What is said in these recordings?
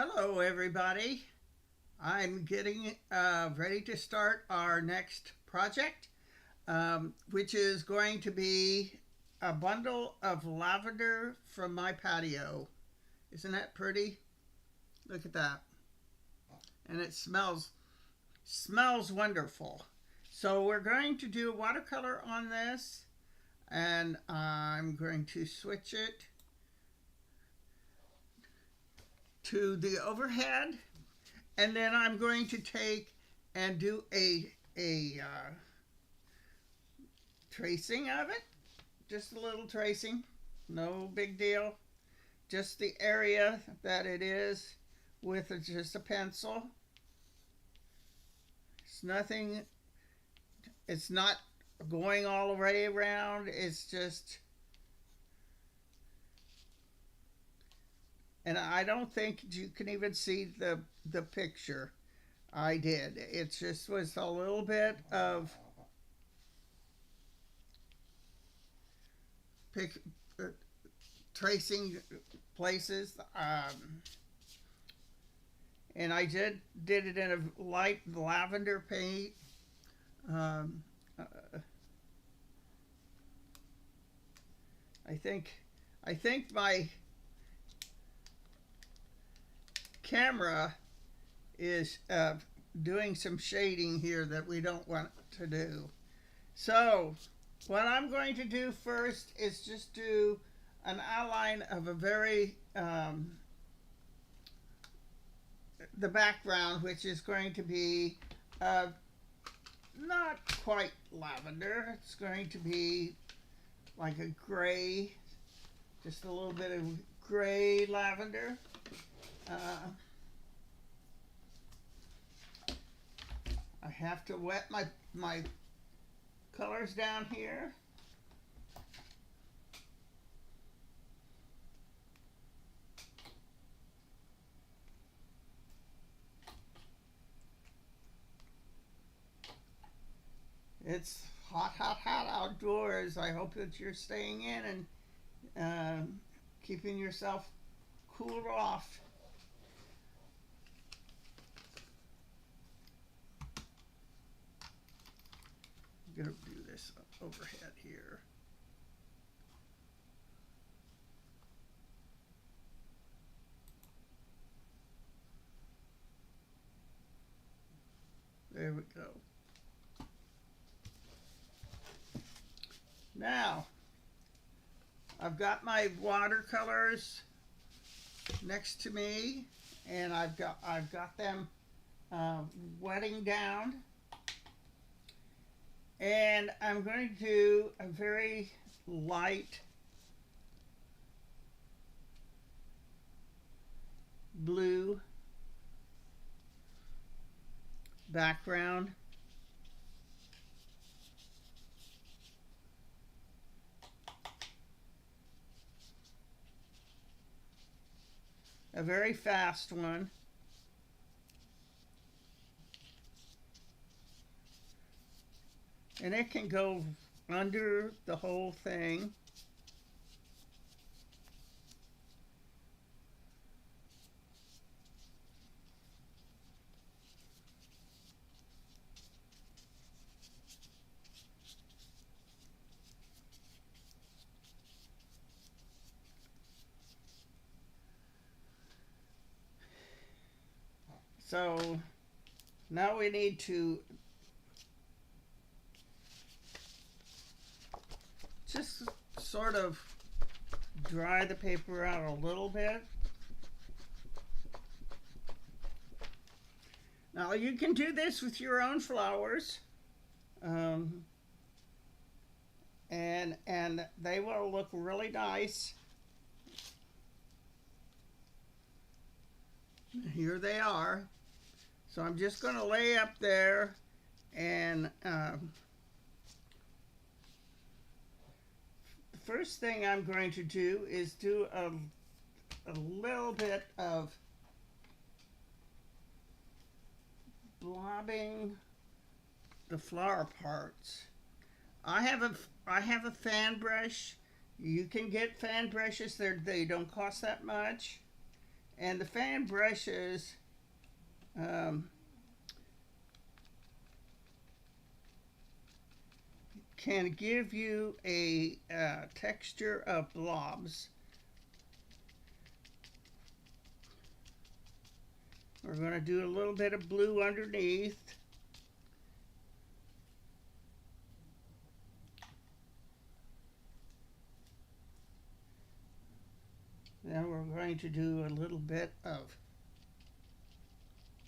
Hello, everybody. I'm getting ready to start our next project, which is going to be a bundle of lavender from my patio. Isn't that pretty? Look at that. And it smells wonderful. So we're going to do watercolor on this, and I'm going to switch it to the overhead, and then I'm going to take and do a tracing of it, just a little tracing, no big deal, just the area that it is with just a pencil. It's nothing. It's not going all the way around. It's just, and I don't think you can even see the picture. I did. It just was a little bit of pick, uh, tracing places, and I did it in a light lavender paint. Um, uh, I think I think my camera is doing some shading here that we don't want to do. So what I'm going to do first is just do an outline of a very the background, which is going to be not quite lavender. It's going to be like a gray, just a little bit of gray lavender. Uh, I have to wet my colors down here. It's hot outdoors. I hope that you're staying in and keeping yourself cooled off. I'm going to do this overhead here. There we go. Now, I've got my watercolors next to me, and I've got them wetting down, and I'm going to do a very light blue background. A very fast one. And it can go under the whole thing. So now we need to just sort of dry the paper out a little bit. Now you can do this with your own flowers, and they will look really nice. Here they are. So I'm just going to lay up there, and the first thing I'm going to do is do a little bit of blobbing the flower parts. I have a fan brush. You can get fan brushes. They don't cost that much. And the fan brushes um, can give you a texture of blobs. We're going to do a little bit of blue underneath. Then we're going to do a little bit of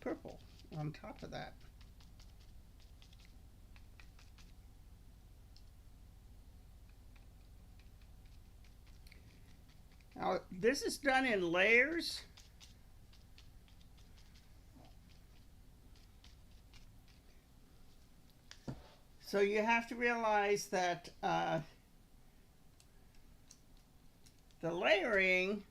purple on top of that. Now, this is done in layers. So you have to realize that the layering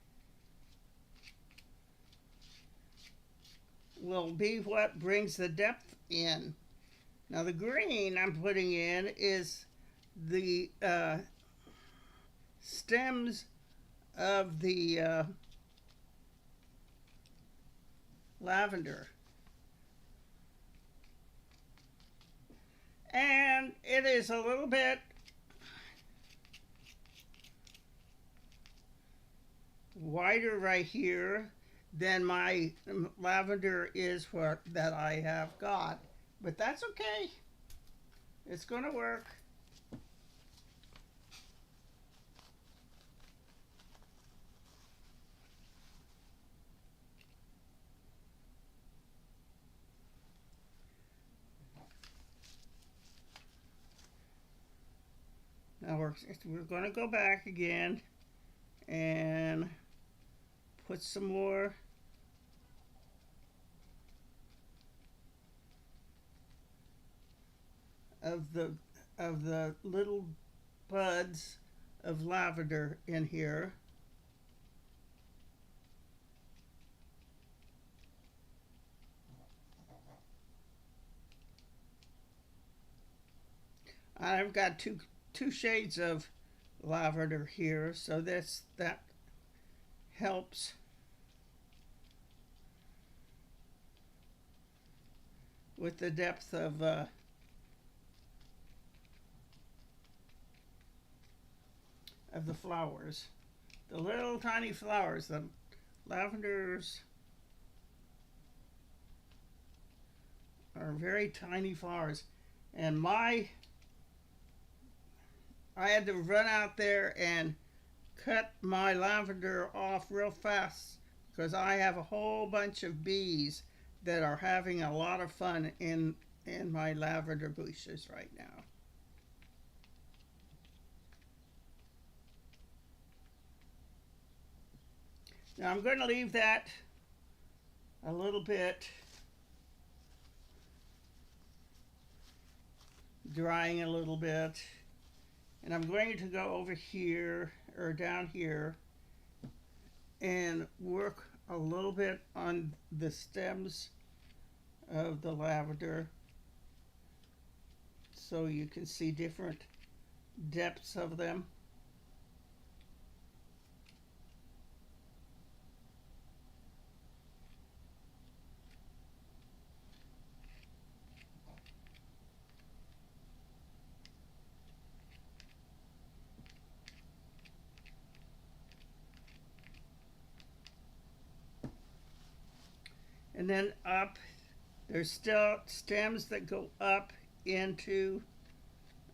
will be what brings the depth in. Now the green I'm putting in is the stems of the lavender. And it is a little bit wider right here than my lavender is what that I have got. But that's okay. It's going to work. Now we're going to go back again and put some more of the little buds of lavender in here. I've got two shades of lavender here, so that helps with the depth of the flowers. The little tiny flowers, the lavenders are very tiny flowers. And I had to run out there and cut my lavender off real fast because I have a whole bunch of bees that are having a lot of fun in my lavender bushes right now. Now I'm going to leave that a little bit drying a little bit, and I'm going to go over here or down here and work a little bit on the stems of the lavender so you can see different depths of them. And then up, there's still stems that go up into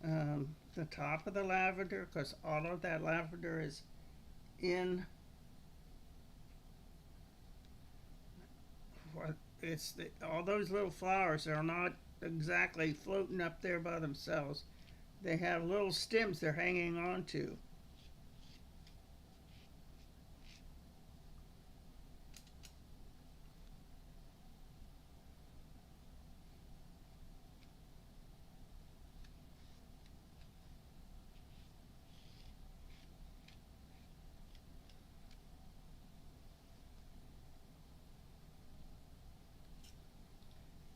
the top of the lavender because all of that lavender is in what all those little flowers are not exactly floating up there by themselves. They have little stems they're hanging on to.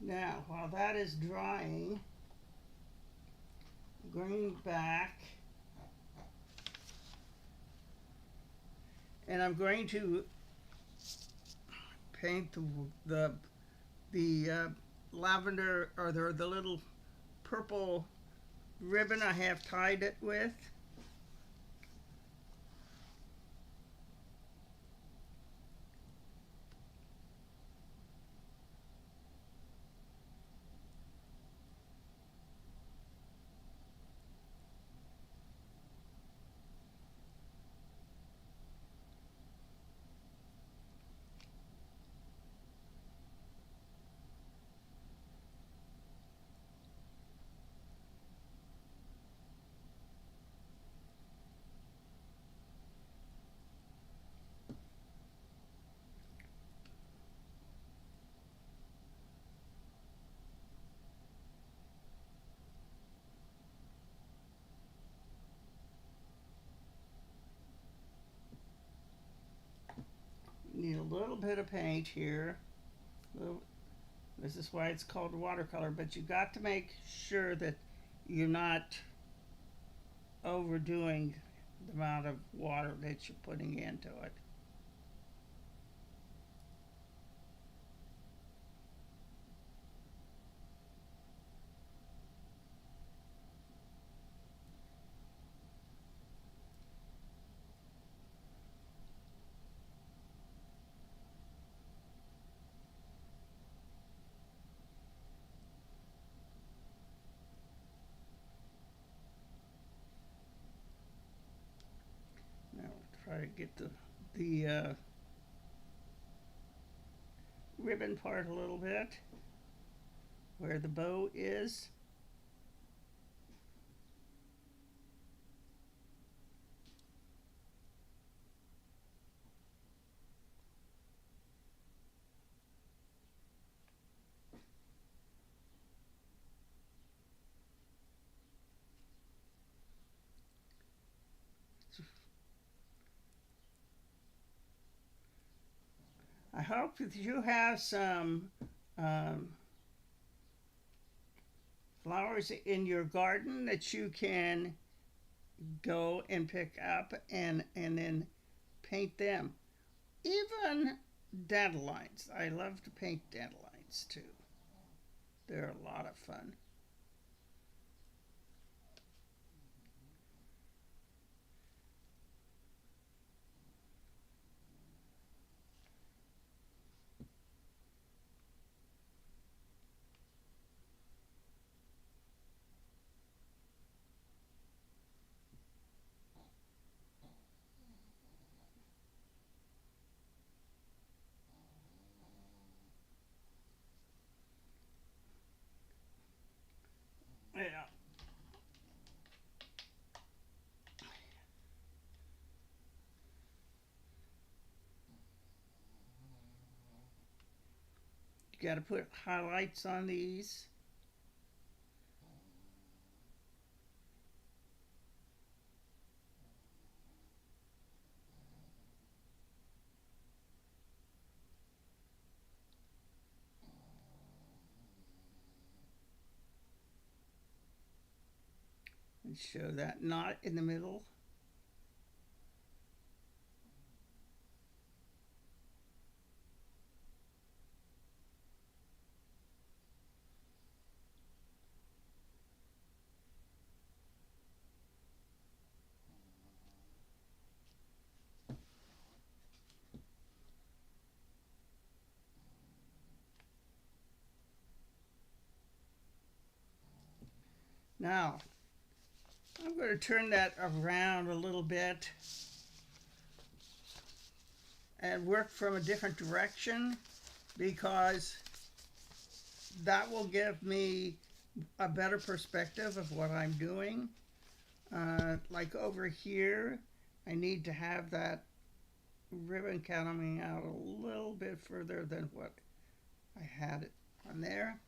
Now, while that is drying, I'm going back and I'm going to paint the lavender, or the little purple ribbon I have tied it with. Need a little bit of paint here. This is why it's called watercolor, but you got to make sure that you're not overdoing the amount of water that you're putting into it. Now try to get the ribbon part a little bit where the bow is. I hope that you have some um, flowers in your garden that you can go and pick up and then paint them. Even dandelions. I love to paint dandelions too. They're a lot of fun. Yeah. You got to put highlights on these. And show that knot in the middle. Now, I'm going to turn that around a little bit and work from a different direction, because that will give me a better perspective of what I'm doing. Like over here, I need to have that ribbon coming out a little bit further than what I had it on there.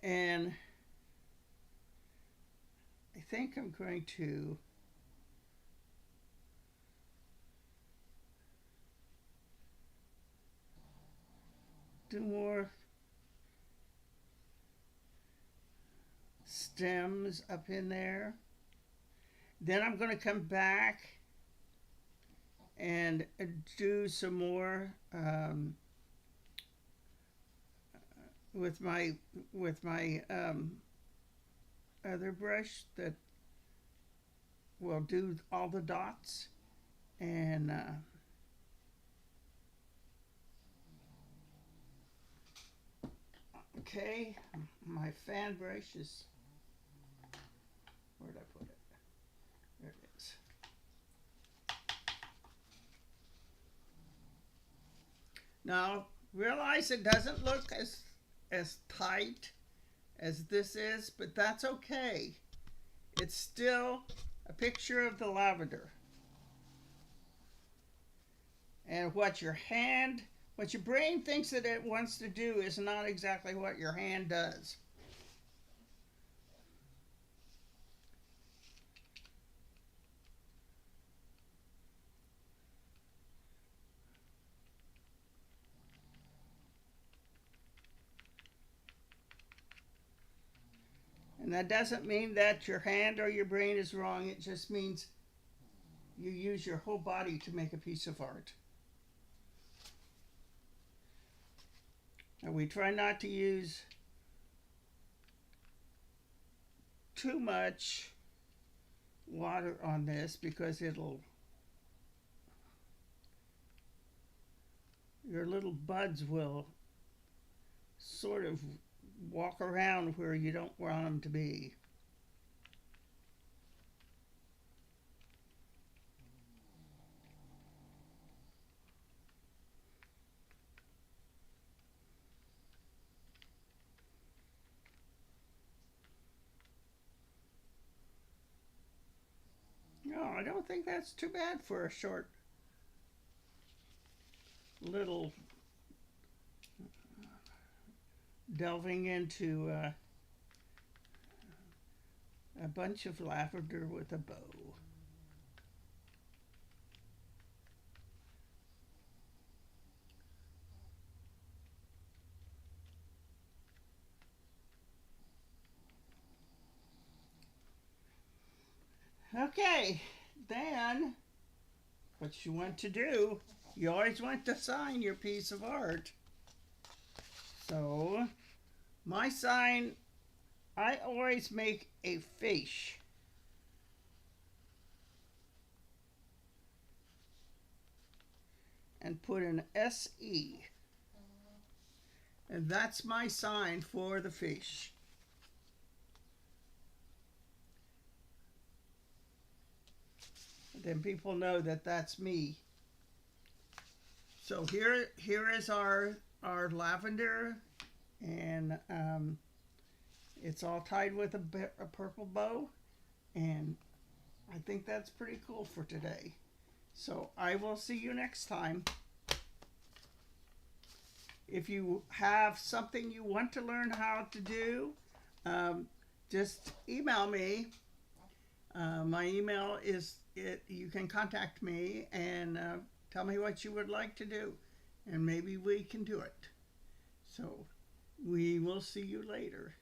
And I think I'm going to do more stems up in there. Then I'm going to come back and do some more with my other brush that will do all the dots. And okay, my fan brush is, where'd I put it? There it is. Now realize it doesn't look as tight as this is, but that's okay. It's still a picture of the lavender. And what your brain thinks that it wants to do is not exactly what your hand does. And that doesn't mean that your hand or your brain is wrong. It just means you use your whole body to make a piece of art. And we try not to use too much water on this because your little buds will sort of walk around where you don't want them to be. No, I don't think that's too bad for a short little delving into a bunch of lavender with a bow. Okay, then what you want to do, you always want to sign your piece of art. So my sign, I always make a fish. And put an SE. And that's my sign for the fish. Then people know that that's me. So here is our lavender, and it's all tied with a purple bow, and I think that's pretty cool for today. So I will see you next time. If you have something you want to learn how to do, just email me. My email is you can contact me and tell me what you would like to do, and maybe we can do it. So we will see you later.